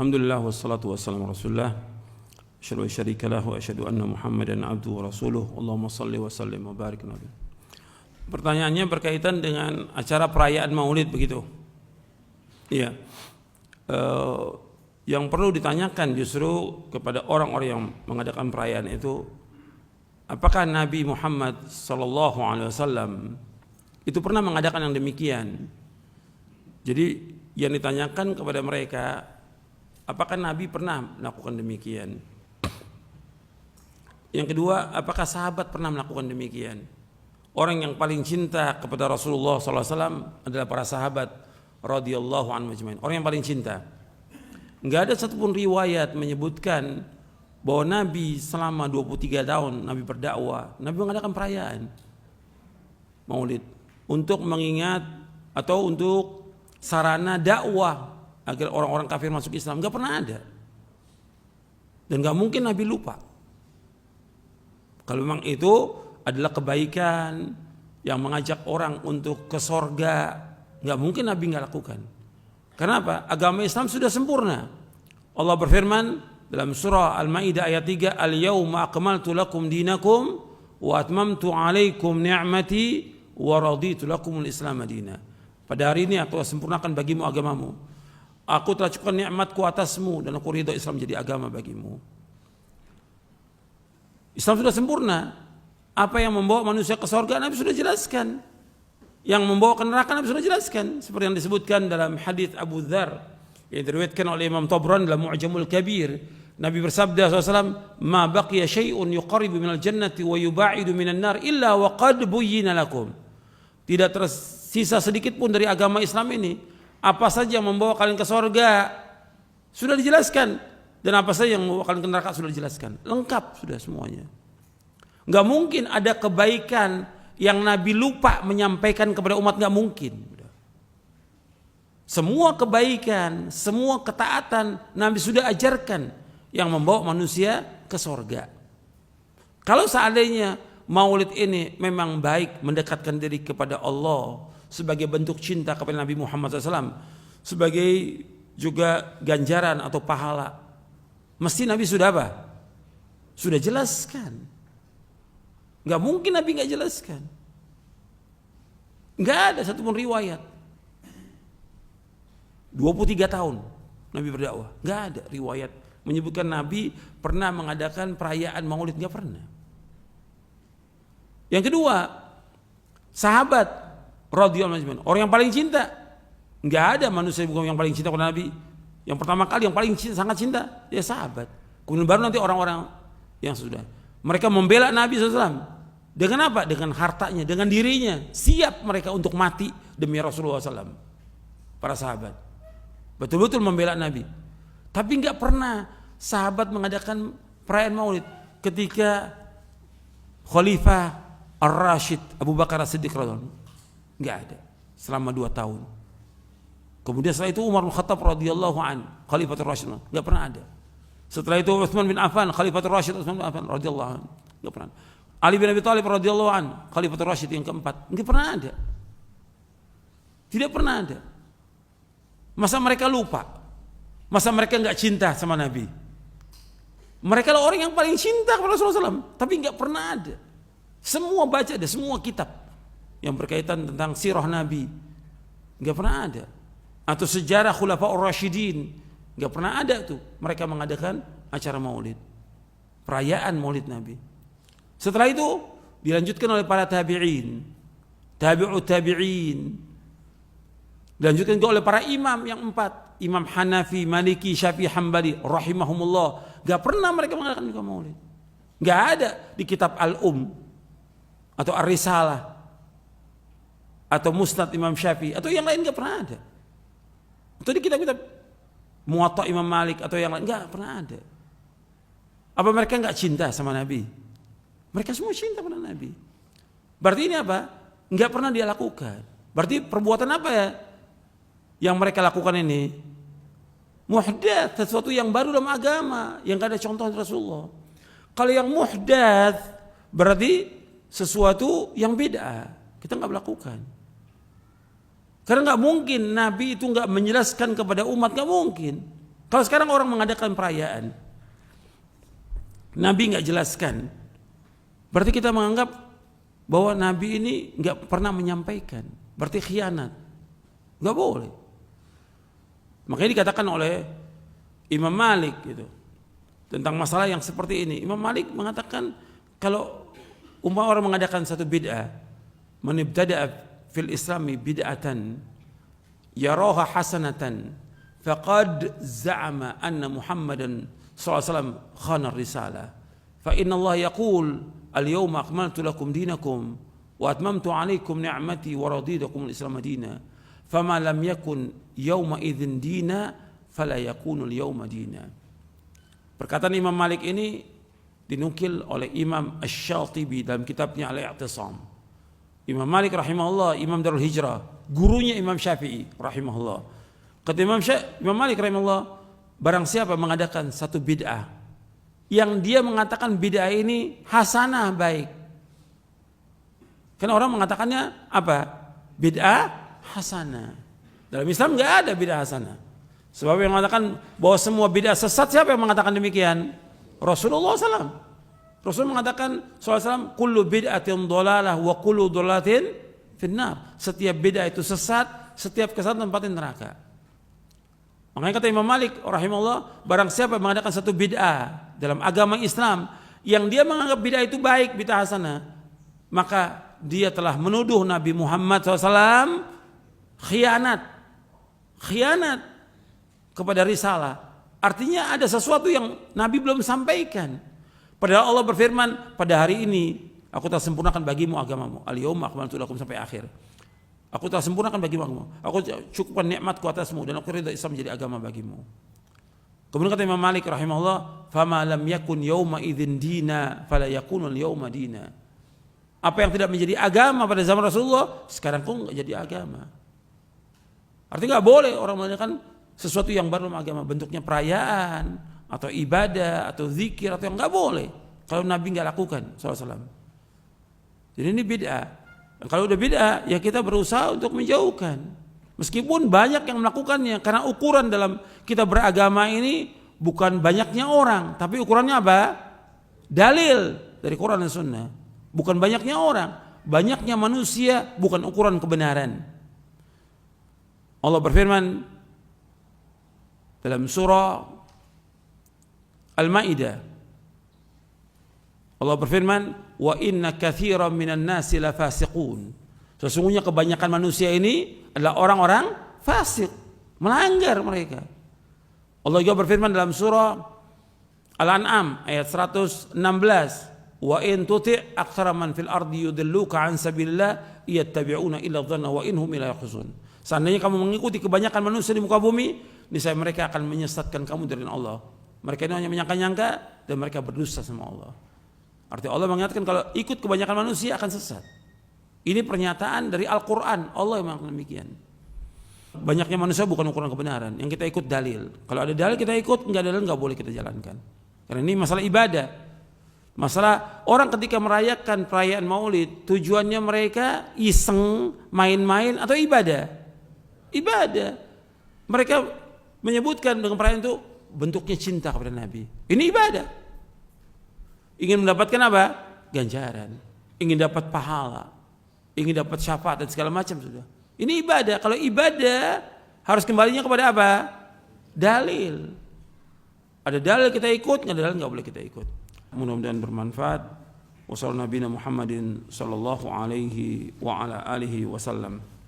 Alhamdulillah wassalatu wassalamu rasulullah. Asyhadu an la syarika lahu wa asyhadu anna Muhammadan abduhu wa rasuluh. Allahumma shalli wa sallim wa barik nabi. Pertanyaannya berkaitan dengan acara perayaan Maulid begitu. Iya. Yang perlu ditanyakan justru kepada orang-orang yang mengadakan perayaan itu, apakah Nabi Muhammad sallallahu alaihi wasallam itu pernah mengadakan yang demikian? Jadi yang ditanyakan kepada mereka, apakah Nabi pernah melakukan demikian? Yang kedua, apakah sahabat pernah melakukan demikian? Orang yang paling cinta kepada Rasulullah SAW adalah para sahabat radhiyallahu anhum ajmain. Orang yang paling cinta. Enggak ada satupun riwayat menyebutkan bahwa Nabi selama 23 tahun Nabi berdakwah, Nabi mengadakan perayaan Maulid untuk mengingat atau untuk sarana dakwah agar orang-orang kafir masuk Islam. Enggak pernah ada. Dan enggak mungkin Nabi lupa. Kalau memang itu adalah kebaikan yang mengajak orang untuk ke sorga, enggak mungkin Nabi enggak lakukan. Kenapa? Agama Islam sudah sempurna. Allah berfirman dalam surah Al-Maidah ayat 3, "Al-yauma akmaltu lakum dinakum wa atmamtu 'alaikum ni'mati wa raditu lakumul Islam madina." Pada hari ini aku sempurnakan bagimu agamamu. Aku telah cukupkan nikmatku atasmu dan aku ridha Islam jadi agama bagimu. Islam sudah sempurna. Apa yang membawa manusia ke surga Nabi sudah jelaskan. Yang membawa ke neraka Nabi sudah jelaskan. Seperti yang disebutkan dalam hadis Abu Dzar yang diriwayatkan oleh Imam Tabrani dalam Mu'jamul Kabir. Nabi bersabda SAW, "Ma baqiya syai'un yuqarribu minal jannati wa yuba'idu minan nar illa wa qad buyyina lakum." Tidak tersisa sedikit pun dari agama Islam ini. Apa saja yang membawa kalian ke surga sudah dijelaskan, dan apa saja yang membawa kalian ke neraka sudah dijelaskan. Lengkap sudah semuanya. Enggak mungkin ada kebaikan yang Nabi lupa menyampaikan kepada umat, enggak mungkin. Semua kebaikan, semua ketaatan Nabi sudah ajarkan yang membawa manusia ke surga. Kalau seandainya Maulid ini memang baik mendekatkan diri kepada Allah sebagai bentuk cinta kepada Nabi Muhammad SAW, sebagai juga ganjaran atau pahala, mesti Nabi sudah apa? Sudah jelaskan. Gak mungkin Nabi gak jelaskan. Gak ada satupun riwayat 23 tahun Nabi berdakwah, gak ada riwayat menyebutkan Nabi pernah mengadakan perayaan Maulid, gak pernah. Yang kedua, sahabat radhiyallahu anhum, orang yang paling cinta. Enggak ada manusia yang paling cinta kepada Nabi. Yang pertama kali yang paling cinta, sangat cinta, ya sahabat. Kemudian baru nanti orang-orang yang sudah. Mereka membela Nabi SAW. Dengan apa? Dengan hartanya, dengan dirinya. Siap mereka untuk mati demi Rasulullah SAW. Para sahabat betul-betul membela Nabi. Tapi enggak pernah sahabat mengadakan perayaan Maulid ketika Khalifah Ar-Rashid Abu Bakar As-Siddiq radhiyallahu anhu. Enggak ada selama 2 tahun. Kemudian setelah itu Umar bin Khattab radhiyallahu anhu, Khalifatul Rashid, enggak pernah ada. Setelah itu Utsman bin Affan, Khalifatul Rashid Utsman bin Affan radhiyallahu anhu, enggak pernah. Ali bin Abi Thalib radhiyallahu anhu, Khalifatul Rashid yang keempat, enggak pernah ada. Tidak pernah ada. Masa mereka lupa? Masa mereka enggak cinta sama Nabi? Mereka lah orang yang paling cinta kepada Rasulullah SAW, tapi enggak pernah ada. Semua baca ada, semua kitab yang berkaitan tentang sirah Nabi enggak pernah ada. Atau sejarah Khulafaur Rasyidin enggak pernah ada tuh mereka mengadakan acara Maulid, perayaan Maulid Nabi. Setelah itu dilanjutkan oleh para tabi'in, tabi'ut tabi'in, dilanjutkan juga oleh para imam yang 4, Imam Hanafi, Maliki, Syafi'i, Hambali rahimahumullah. Enggak pernah mereka mengadakan juga Maulid. Enggak ada di kitab Al-Um atau Ar-Risalah atau Musnad Imam Syafi'i atau yang lain, enggak pernah ada. Atau di kitab-kitab Muwatta Imam Malik atau yang lain, enggak pernah ada. Apa mereka enggak cinta sama Nabi? Mereka semua cinta pada Nabi. Berarti ini apa? Enggak pernah dia lakukan. Berarti perbuatan apa ya yang mereka lakukan ini? Muhdats, sesuatu yang baru dalam agama yang enggak ada contoh dari Rasulullah. Kalau yang muhdats berarti sesuatu yang beda, kita enggak melakukan. Karena nggak mungkin Nabi itu nggak menjelaskan kepada umat, nggak mungkin. Kalau sekarang orang mengadakan perayaan, Nabi nggak jelaskan, berarti kita menganggap bahwa Nabi ini nggak pernah menyampaikan, berarti khianat. Nggak boleh. Makanya dikatakan oleh Imam Malik gitu tentang masalah yang seperti ini. Imam Malik mengatakan kalau umpama orang mengadakan satu bid'ah, man ibtada'a fil islami bid'atan yaraha hasanatan faqad za'ama anna Muhammadan sallallahu alaihi wasallam khana risalah. Fa inna Allah yaqul al-yawma akmaltu lakum dinakum wa atmamtu 'alaikum ni'mati wa raditu lakum al-islam dinan. Fama lam yakun yawma idzin dina fala yakunu al-yawma dina. Perkataan Imam Malik ini dinukil oleh Imam Asy-Syatibi dalam kitabnya Al-I'tisam. Imam Malik rahimahullah, Imam Darul Hijrah, gurunya Imam Syafi'i rahimahullah. Kata Imam Malik rahimahullah, barang siapa mengadakan satu bid'ah yang dia mengatakan bid'ah ini hasanah, baik. Karena orang mengatakannya apa? Bid'ah hasanah. Dalam Islam nggak ada bid'ah hasanah. Sebab yang mengatakan bahwa semua bid'ah sesat, siapa yang mengatakan demikian? Rasulullah SAW. Rasul mengatakan SAW, kullu bid'atin dhalalah wa kullu dhalalatin finnar. Setiap bid'ah itu sesat, setiap kesesatan tempatin neraka. Makanya kata Imam Malik rahimahullah, barang siapa yang mengadakan satu bid'ah dalam agama Islam yang dia menganggap bid'ah itu baik, bid'ah hasanah, maka dia telah menuduh Nabi Muhammad SAW khianat kepada risalah. Artinya ada sesuatu yang Nabi belum sampaikan. Padahal Allah berfirman, pada hari ini aku telah sempurnakan bagimu agamamu. Al-yawma akmaltu lakum sampai akhir. Aku telah sempurnakan bagimu agamamu. Aku cukupkan nikmatku atasmu dan aku ridha Islam menjadi agama bagimu. Kemudian kata Imam Malik rahimahullah, fama lam yakun yawma idzin dina fala yakunu al-yawma dina. Apa yang tidak menjadi agama pada zaman Rasulullah, sekarang pun enggak jadi agama. Artinya enggak boleh orang mengadakan sesuatu yang baru dalam agama, bentuknya perayaan atau ibadah atau zikir atau yang enggak boleh kalau Nabi enggak lakukan SAW. Jadi ini bid'ah. Kalau udah bid'ah ya kita berusaha untuk menjauhkan. Meskipun banyak yang melakukannya, karena ukuran dalam kita beragama ini bukan banyaknya orang, tapi ukurannya apa? Dalil dari Quran dan Sunnah. Bukan banyaknya orang, banyaknya manusia bukan ukuran kebenaran. Allah berfirman dalam surah Al-Maidah, Allah berfirman, wa inna katsiran minan nasi lafasiqun. Sesungguhnya kebanyakan manusia ini adalah orang-orang fasik, melanggar mereka. Allah juga berfirman dalam surah Al-An'am ayat 116, wa in tuti' aktsara man fil ardi yudilluka an sabilillah yattabi'una illa dhanna wa in hum illa yakhrusun. Seandainya kamu mengikuti kebanyakan manusia di muka bumi, niscaya mereka akan menyesatkan kamu dari Allah. Mereka ini hanya menyangka-nyangka dan mereka berdusta sama Allah. Artinya Allah mengatakan kalau ikut kebanyakan manusia akan sesat. Ini pernyataan dari Al-Quran. Allah yang mengatakan demikian. Banyaknya manusia bukan ukuran kebenaran. Yang kita ikut dalil. Kalau ada dalil kita ikut, enggak ada dalil enggak boleh kita jalankan. Karena ini masalah ibadah. Masalah orang ketika merayakan perayaan Maulid, tujuannya mereka iseng, main-main atau ibadah. Ibadah. Mereka menyebutkan dengan perayaan itu bentuknya cinta kepada Nabi. Ini ibadah. Ingin mendapatkan apa? Ganjaran. Ingin dapat pahala. Ingin dapat syafaat dan segala macam sudah. Ini ibadah. Kalau ibadah harus kembalinya kepada apa? Dalil. Ada dalil kita ikut, nggak ada dalil nggak boleh kita ikut. Mudah-mudahan bermanfaat. Wassalamualaikum warahmatullahi wabarakatuh.